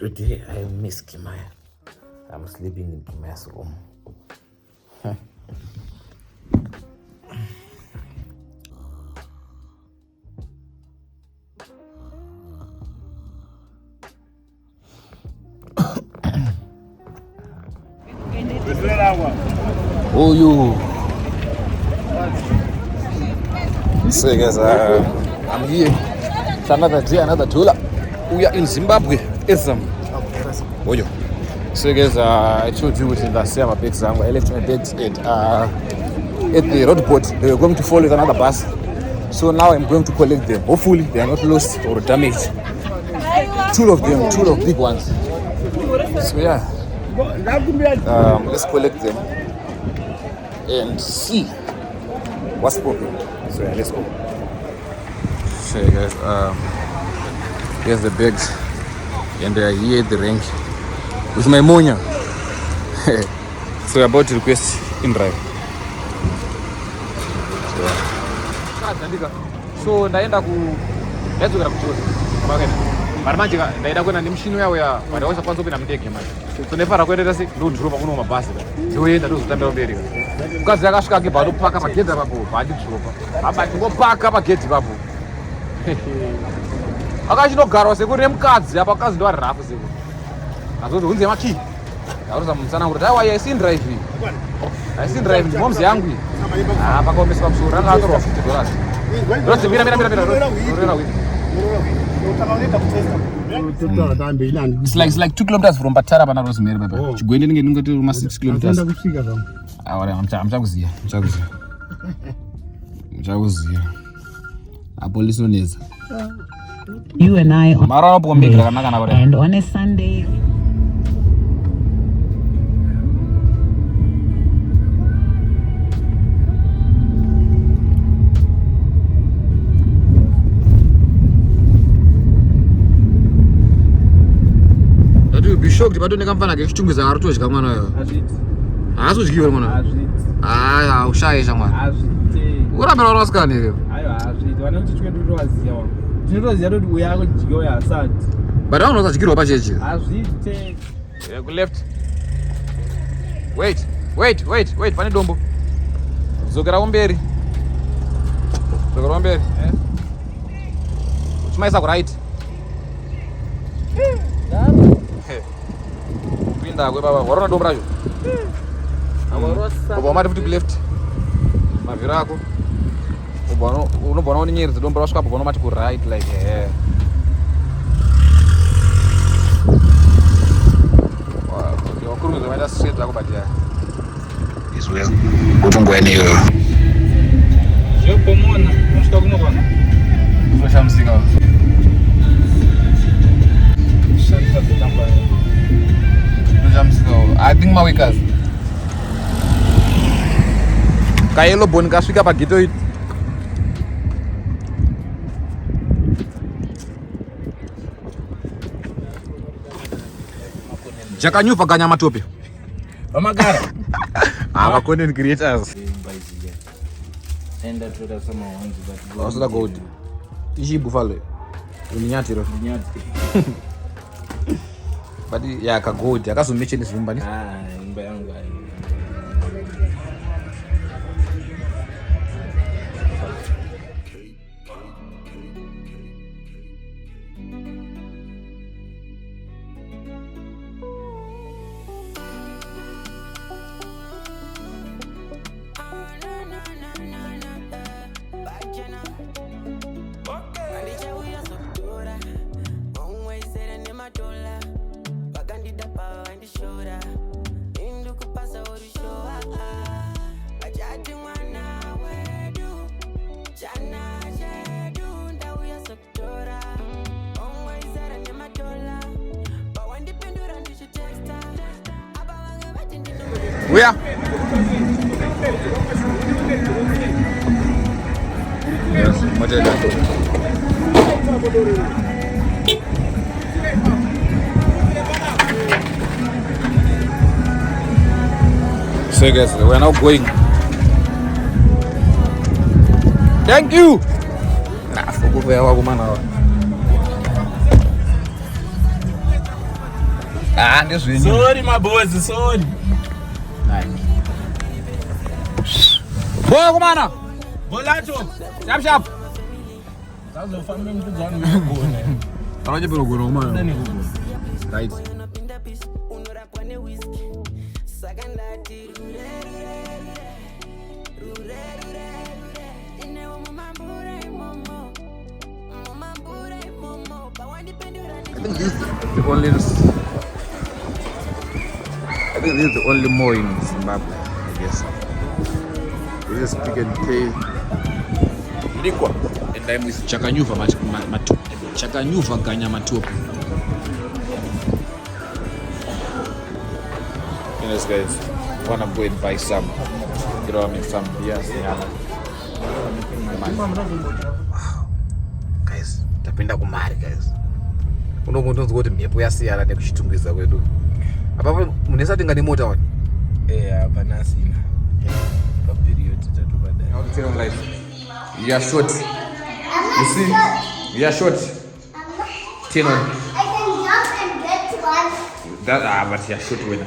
Today I miss Kimaya. I'm sleeping in Kimaya's room. Oh, you. So guys, I'm here. It's another day, another dollar. We are in Zimbabwe. Oh, yo. So guys, I told you within the same bags. I left my bags at the roadboard. They were going to follow with another bus. So now I'm going to collect them. Hopefully they are not lost or damaged. Two of big ones. So yeah, let's collect them and see what's popping. So yeah, let's go. So yeah, guys, here's the bags, and they are here at the range with my monya. So we're about to request in drive. So ndaenda ndadzokera kuchozi kwakaenda mari manje ndaida kuenda nemushini yawo ya vandawasa kwanza kupinda mundege manje so ndefara kuendera sei ndodhiropa kuno mabhasi ndoenda ndozotambira mberi mukadzi akasvika ke pandopaka pagedhi apapo pandidhiropa aba tingopaka pagedhi ipapo akachinogarwa sekuri nemukadzi apa mukadzi ndo ari rafu sekuri azoti hunze makii ndakutoza mumusana kuti aiwa aisindrive ndimomzi yangu iyi pakaomeswa musoro ranga atorwa $50 Rozi, mira. It's like 2 kilometers from Patara pana Rosemary baba. Chigwende ninge ngati 6 kilometers. Amchakuziya. Apo lisoneza. You and I and on a Sunday. Be shocked but don't come ke chichunguza arutodya mwana yo haazodyiwa mwana aya ushaisha mwana uramira unosikana iwe but aunosadyirwa pachechi ku left wait pane dombo dzokera kumberi uchimaisa kuright pinda kwe baba warona dombo racho baba mati futi left mavhiri ako unobva unaona nyeredzi dombo rasvika baba unomati ku right like wakurumidza maita straight ako but izwe kutongoene iyoyo zvepomona unosvika kunokwana uzoshamusika I think mawikas kayelo boni kasvika pagito iti jakanyupa ganya matope vamagara content creators vasoda gold ichibufalo uninyatiro but yakagodi akazomecheni zvimba ni imba yangu Where? Yes, what is that? So guys, we are now going. Thank you. Nah, fuku kwa kumana. Ah, this is Sorry, my boys, sorry. Nice. Boy, come on now. Bolacho. Sharp, sharp. That's the family to join me. I want you to go, man. Right. I think this is the only mall in Zimbabwe, I guess. This is Pick and Pay. And I'm with Chakanyuva Matopu. Chakanyuva Ganya Matopu. Yes, guys, wanna go and buy some, you know what I mean, some beers. Guys, tapenda kumari, guys. Unogontonzi kuti mhepo yasiyana nekuchitungwiza kwedu. Apapo munesati ngani mota wani? Hapana sina. Pa period tatubadai. How to tell life? You are short. You see? You are short. 10 on. I can jump and get one. But you are short winner.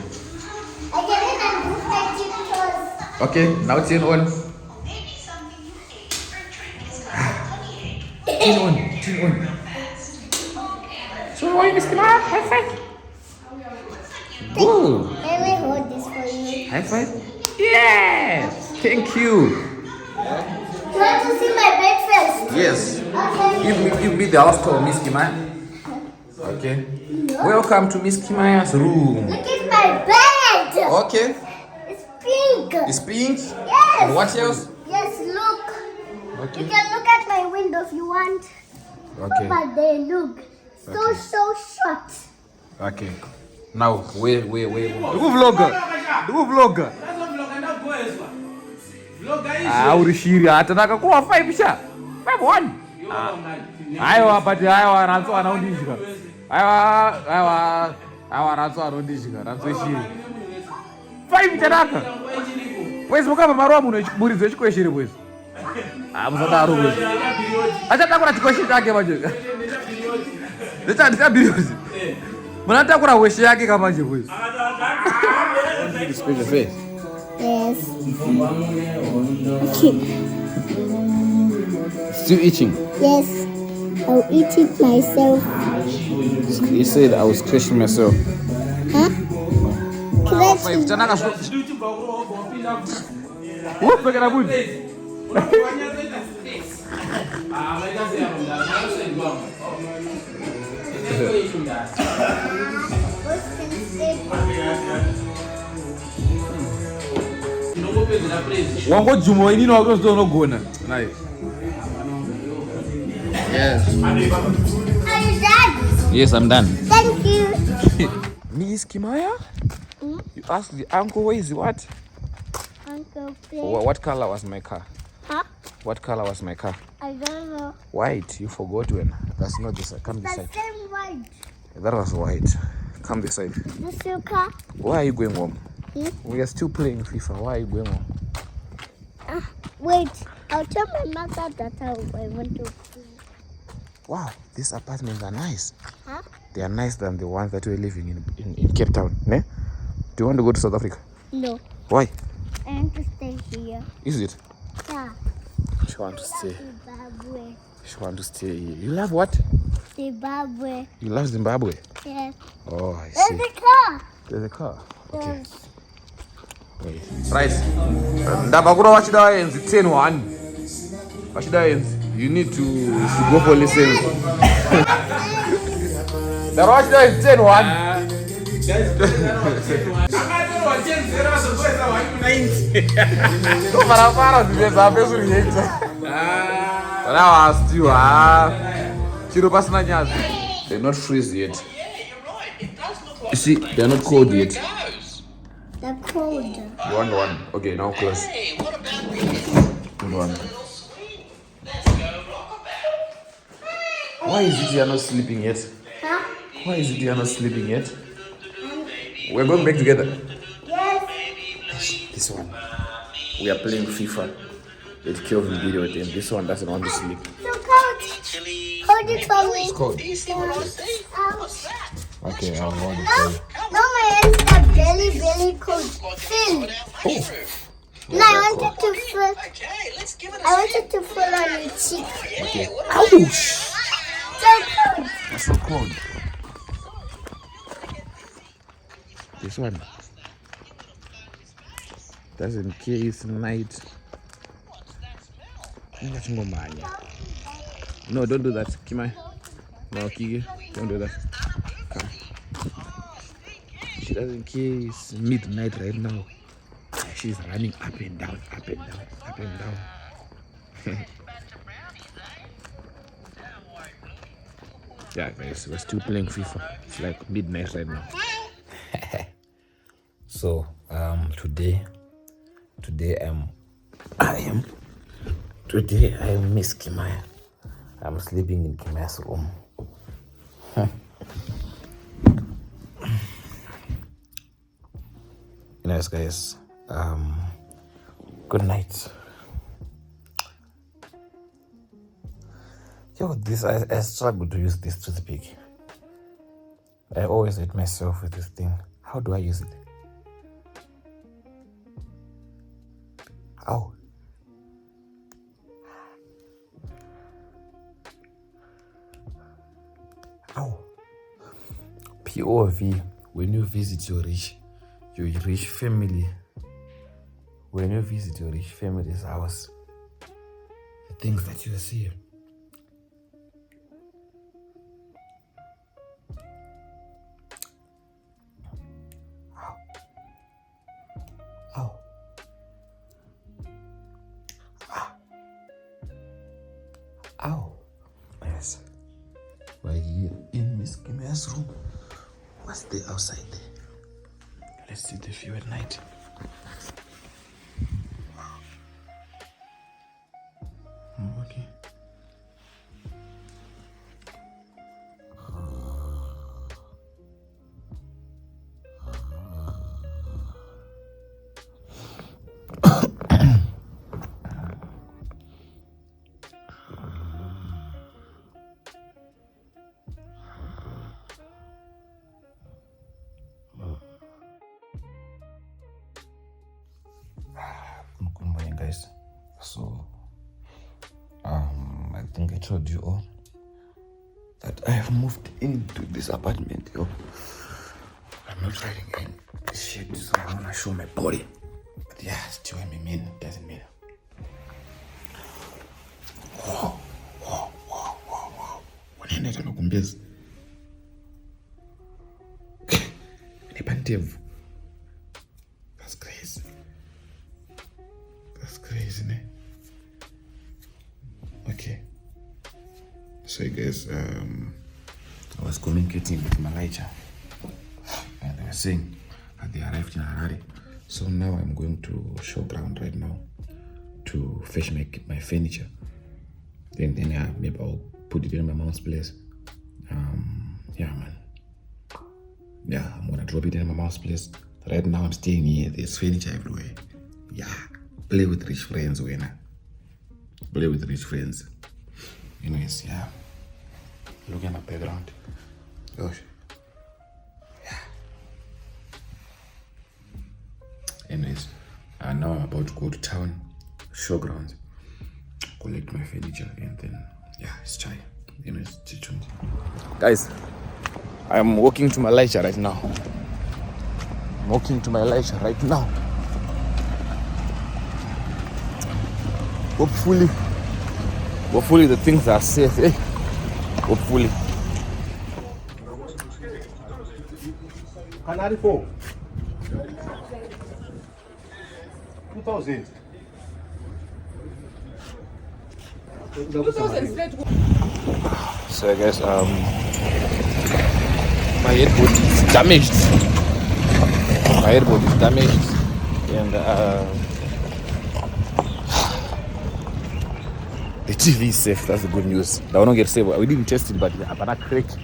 I can even move my tiptoes. Okay, now 10 on. 10 on. 10 on. So why you missing my high five? Good. Let me hold this for you. High five? Yes. Thank you. You want to see my bed first? Yes. Okay. Give me the house tour, Miss Kimaya. Okay. Welcome to Miss Kimaya's room. Look at my bed. Okay. It's pink. It's pink. Yes. And what else? Yes, look. Okay. You can look at my window if you want. Okay. But they look so short. Okay. Now, wait. Do vlogger. Urishiri Tanaka kuwa 5 sha. 5-1. Aiwa but aiwa ranzo anaundishika. Aiwa ranzo anaundishika. Ranzo shiri. 5 Tanaka. Wezi mukamba marwa murizo chikweshiri wezi. Musataro wezi. Acha takura chikweshi chake manje. Ndita biliozi. Munatakura weshi yake kama nje wezi. Special face. Yes. Still itching? Yes. I'll eat it myself. You said I was scratching myself. Huh? Five. Tanaka. What? Look at that wood. Wango jumo ini no agos do no gona. Nice. Yes. Are you done? Yes, I'm done. Thank you. Miss Kimaya? You asked the uncle where is what? Uncle Play. What color was my car? Huh? What color was my car? I don't know. White. You forgot when. That's not this side. Come this The side. same white. That was white. Come this side. This your car? Why are you going home? Hmm? We are still playing FIFA. Why are you going home? Wait. I'll tell my mother that I want to. Wow, these apartments are nice. Huh? They are nicer than the ones that we're living in Cape Town. Ne? Do you want to go to South Africa? No. Why? I want to stay here. Is it? Yeah. She want to stay. Zimbabwe. She want to stay here. You love what? Zimbabwe. You love Zimbabwe? Yes. Oh, I There's see. a car. There's a car. Okay. Yes. Wait. Right. Ndabakura wachida enzi 10-1. Wachida enzi. You need to go for lessons. That wachida enzi 10-1. No, para ziveza pesu riyeita. But I asked you, chiro pasina nyazi. They're not freeze yet. You see, they're not cold yet. The cold. You want one? Okay, now close. Good one. Why is it you're not sleeping yet? Huh? Why is it you're not sleeping yet? We're going back together. Yes. This one. We are playing FIFA. It's Kelvin video game. This one doesn't want to sleep. So cold. Hold it for me. It's cold. Ouch. Okay, I'll hold it for you. has a belly coat filled. No, I wanted to fill on your cheek. Okay. Ouch! That's so cold. This one. That's in case night. No, don't do that. Kimai. No, Kiki. Don't do that. Come. She doesn't care. It's midnight right now. She's running up and down, up and down, up and down. Yeah, guys, we're still playing FIFA. It's like midnight right now. So, today I miss Kimaya. I'm sleeping in Kimaya's room. Anyways, guys, good night. Yo, I struggle to use this toothpick. I always hit myself with this thing. How do I use it? Ow. Ow. POV, when you visit your rich family, when you visit your rich family's house, the things that you see. Ow. Ow. Yes. We're here in Miss Kima's room. What's the outside there? Let's see the view at night. Okay. Guys, so I think I told you all that I have moved into this apartment. Yo, I'm not riding in shit, so I wanna show my body. But yeah, still I mean, doesn't matter. Wow. Unaenda tena kumbeza. Nipantevu. That's crazy. That's crazy, ne? Okay. So guys, I was communicating with Malaysia and they were saying that they arrived in Harare. So now I'm going to showground right now to fetch my furniture. Then maybe I'll put it in my mom's place. Yeah, man. Yeah, I'm gonna drop it in my mom's place. Right now I'm staying here. There's furniture everywhere. Yeah. Play with rich friends, winner. Play with rich friends. Anyways, yeah. Look at my background. Gosh. Yeah. Anyways, now I'm about to go to town, showground, collect my furniture, and then, yeah, it's chai. Anyways, stay tuned. Guys, I'm walking to Malaysia right now. Hopefully the things are safe, eh? Hopefully. Canary 4. 2000. So I guess my headboard is damaged. And the TV is safe. That's the good news. I will not get saved. We didn't test it, but I cracked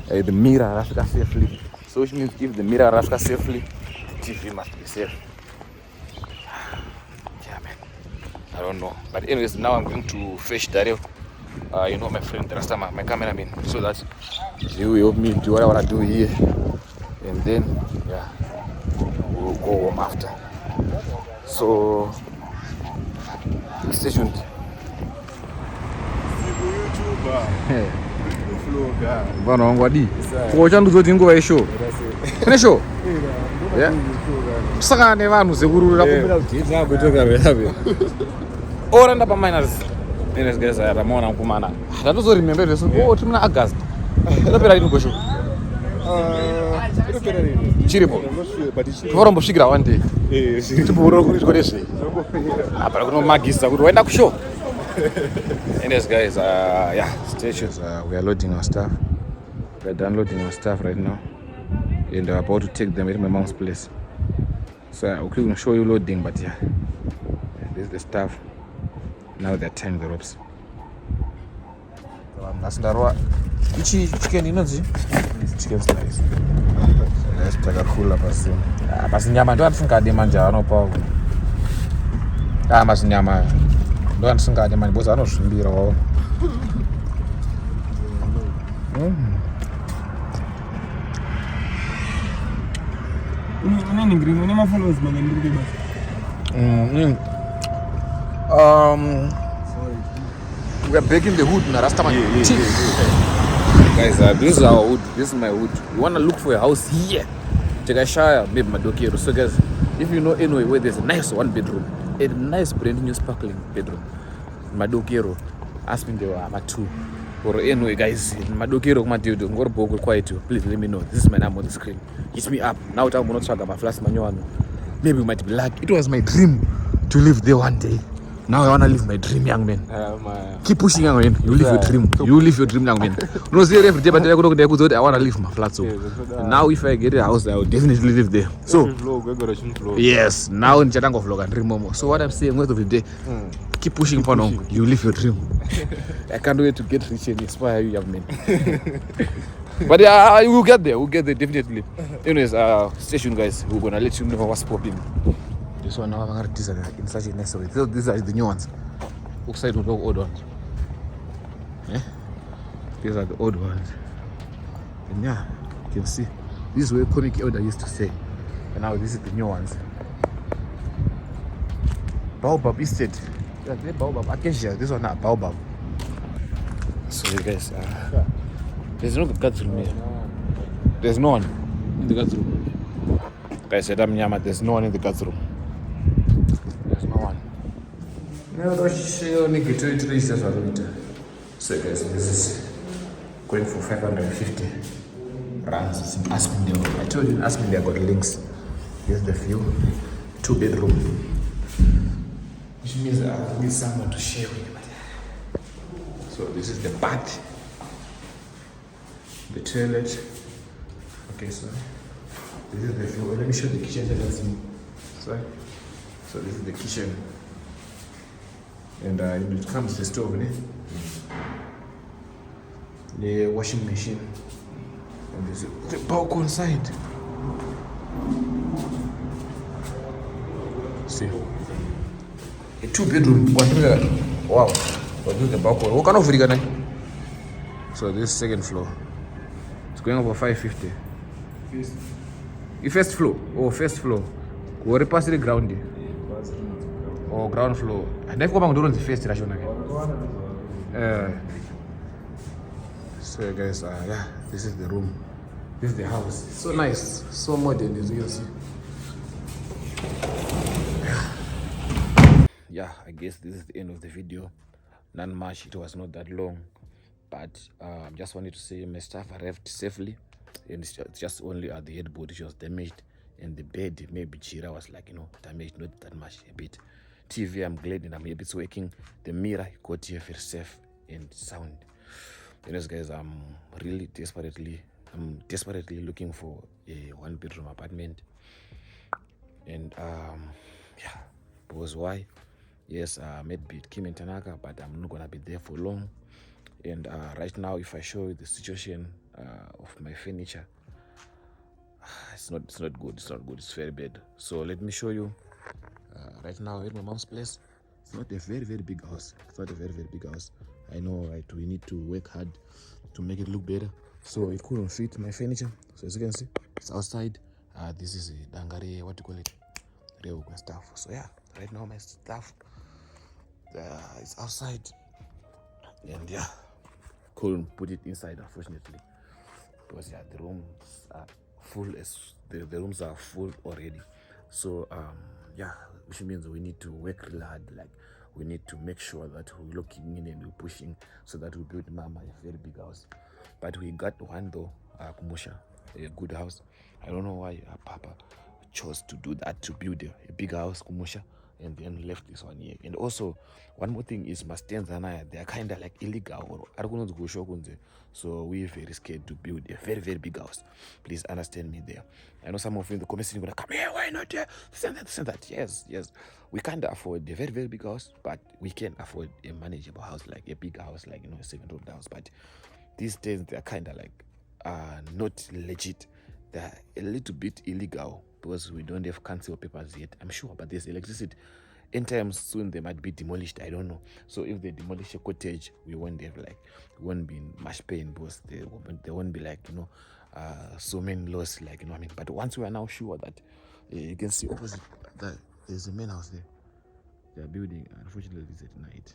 the mirror Africa safely. So which means if the mirror Africa safely, the TV must be safe. Yeah, man. I don't know. But anyways, now I'm going to fetch Dario. My friend Rasta, my cameraman, so that he will help me do what I want to do here. And then, yeah. go home after. So stay tuned. Bana wangu adi. Kwa chandu zoti nguva show. Kune show? Yeah. Saka ne vanhu zekurura kumbira kudhidza kutoka verabe. Ora ndapa minus. Minus guys ramona kumana. Ndatozo remember this. Oh, timuna August. Ndapera ino gosho. Chiripo. Vorombo svigira one day. Timboro kuitwa nezve. Apa kuno magisa kuti waenda kushow. Anyways guys, yeah, stay tuned. We are loading our stuff. We are downloading our stuff right now. And we're about to take them at my mom's place. So I'm going to show you loading, but yeah, this is the stuff. Now they're tying the ropes. That's the raw. Chicken, you know, chicken slice. Let's take a cool up as soon. But nyama don't think I demand no power. Mas nyama don't think I demand because I know should be raw. We are baking the wood, Rastaman. Guys, this is our wood. This is my wood. You wanna look for a house here? Take a shower, maybe Madokero. So guys, if you know anywhere where there's a nice one bedroom, a nice brand new sparkling bedroom, Madokero, ask me there are two. Or anyway, guys, Madokero, quiet. Please let me know. This is my name on the screen. Hit me up. Now I'm not talking about flash manual. Maybe we might be lucky. It was my dream to live there one day. Now I wanna live my dream, young man. Keep pushing, young man. You live your dream. You live your dream, young man. No, see every day, but I wanna live my flat. So now, if I get a house, I will definitely live there. So yes, now in Chatango vlog and dream more. So what I'm saying, most of the day, keep pushing for now. You live your dream. I can't wait to get rich and inspire you, young man. But yeah, we'll get there. We'll get there definitely. Anyways, stay tuned, guys. We're gonna let you know what's popping. This one now I'm gonna design in such a nice way. These are the new ones. Outside will look old ones. Yeah? These are the old ones. And yeah, you can see. This is where comic elder used to stay. And now this is the new ones. Baobab instead. Yeah, they baobab. Acacia. This one not baobab. So you guys, there's no guards room here. There's no one in the guards room. Guys said I'm Nyama, there's no one in the guards room. There's no one. So guys, this is going for 550 rands. It's in Aspindale. I told you in Aspindale I got links. Here's the view. 2 bedroom. Which means I need someone to share with me. So this is the bath. The toilet. Okay, so this is the view. Let me show the kitchen. So this is the kitchen. And it comes with the stove, the washing machine, and this is the balcony side. See, a 2 bedroom, 1 bedroom. Wow, but this is the balcony. What kind of rigana? So this is 2nd floor. It's going over 550. First floor. Oh, first floor. What pass the ground? Or ground floor. I never go back to the first ration again. So guys, yeah, this is the room. This is the house. So nice, so modern, as you can see. Yeah, I guess this is the end of the video. Not much. It was not that long, but just wanted to say my stuff arrived safely, and it's just only at the headboard which was damaged, and the bed maybe Chira was like damaged, not that much, a bit. TV, I'm glad and I'm happy it's working. The mirror got here very safe and sound. Anyways, guys, I'm desperately looking for a 1-bedroom apartment. And yeah, because why? Yes, maybe it came in Tanaka, but I'm not gonna be there for long. And right now, if I show you the situation of my furniture, it's not good. It's not good. It's very bad. So let me show you. Right now at my mom's place, it's not a very big house. It's not a very big house. I know, right? We need to work hard to make it look better. So it couldn't fit my furniture. So as you can see, it's outside. This is a dangare, what do you call it, real stuff. So yeah, right now my stuff is outside, and yeah, couldn't put it inside unfortunately, because yeah, the rooms are full, as the rooms are full already. So yeah, which means we need to work really hard. Like, we need to make sure that we're looking in and we're pushing so that we build mama a very big house. But we got one though, Kumusha, a good house. I don't know why Papa chose to do that, to build a big house, Kumusha, and then left this one here. And also, one more thing is Mastenza, they are kind of like illegal. So we're very scared to build a very, very big house. Please understand me there. I know some of you in the comments are going to come here, why not? This and that, this and that. Yes, we can't afford a very, very big house, but we can afford a manageable house, like a big house, like, a 7-room house. But these days, they're kind of like not legit. They're a little bit illegal because we don't have council papers yet, I'm sure, but there's electricity. In time soon they might be demolished, I don't know. So if they demolish a cottage, we won't be in much pain, because there won't be like, so many loss, like, what I mean. But once we are now sure that you can see opposite that there's a main house there, they are building. Unfortunately, it's at night,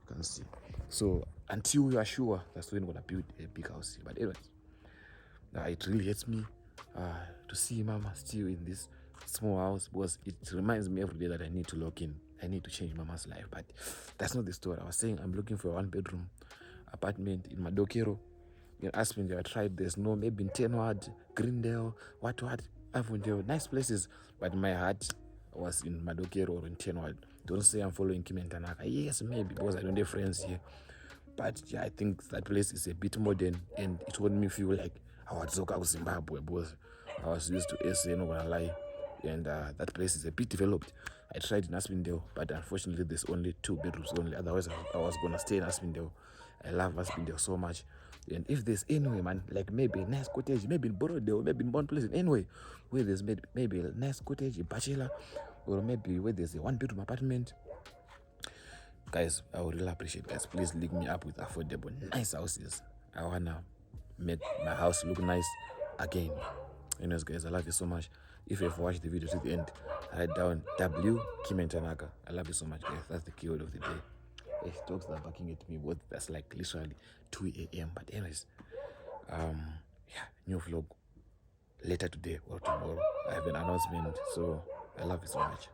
you can see. So until we are sure, that's when we're gonna build a big house. But anyways, it really hurts me to see mama still in this small house, because it reminds me every day that I need to lock in. I need to change mama's life. But that's not the story. I was saying I'm looking for a 1-bedroom apartment in Madokero. You ask me, I tried, there's no, maybe in Tenward, Greendale, what, Avondale, nice places, but my heart was in Madokero or in Tenward. Don't say I'm following Kim and Tanaka. Yes, maybe, because I don't have friends here. But yeah, I think that place is a bit modern, and it made me feel like I was Zoka Zimbabwe, because I was used to SA, not gonna lie. And that place is a bit developed. I tried in Aspindale, but unfortunately there's only 2 bedrooms only. Otherwise I was gonna stay in Aspindale. I love Aspindale so much. And if there's anyway, man, like maybe a nice cottage, maybe in Borodale, maybe in one place, anyway, where there's maybe a nice cottage, a bachelor, or maybe where there's a 1-bedroom apartment, guys, I would really appreciate, guys, please link me up with affordable, nice houses. I wanna make my house look nice again. Anyways, guys, I love you so much. If you've watched the video to the end, write down W Kim and Tanaka. I love you so much, guys. That's the keyword of the day. If dogs are barking at me, but that's like literally 2 a.m. But anyways, yeah, new vlog later today or tomorrow. I have an announcement, so I love you so much.